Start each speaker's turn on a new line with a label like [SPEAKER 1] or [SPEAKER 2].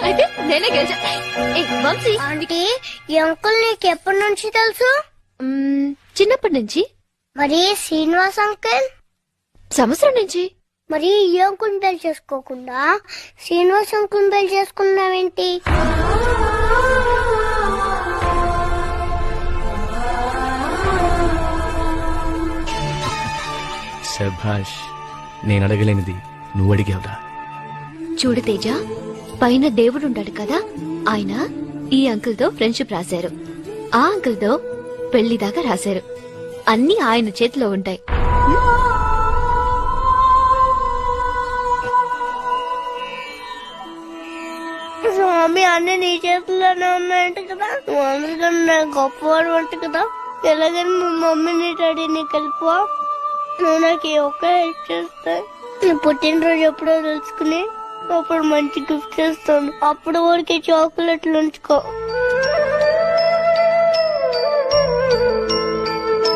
[SPEAKER 1] అయితే నేనే గెలిచా. వంశీ,
[SPEAKER 2] ఆంటీ ఈ అంకుల్ నీకు ఎప్పటి నుంచి తెలుసు?
[SPEAKER 1] చిన్నప్పటి నుంచి.
[SPEAKER 2] మరి శ్రీనివాస్ అంకుల్?
[SPEAKER 1] సంవత్సరం నుంచి.
[SPEAKER 2] మరి ఈ అంకుల్ పెళ్లి చేసుకోకుండా శ్రీనివాస్ అంకుల్ పెళ్లి చేసుకున్నావేంటి?
[SPEAKER 3] శభాష్, నేను అడగలేనిది నువ్వు అడిగావురా.
[SPEAKER 1] చూడు తేజ, పైన దేవుడుంటాడు కదా, ఆయన ఈ అంకుల్ తో ఫ్రెండ్షిప్ రాశారు, ఆ అంకుల్ తో పెళ్లి దాకా రాశారు. అన్ని ఆయన చేతిలో ఉంటాయి.
[SPEAKER 2] స్వామి అన్ని నీ చేతుల్లోనే ఉన్నాయంట కదా, నువ్వు అందుకని గొప్పవాడు అంట కదా. ఎలాగని మా మమ్మీని డాడీని కలిపా, నువ్వు నాకు ఒక్క హెల్ప్ చేస్తే నీ పుట్టినరోజు ఎప్పుడో తెలుసుకుని అప్పుడు మంచి గిఫ్ట్ చేస్తాను. అప్పుడు ఊరికి చాక్లెట్లు ఉంచుకో.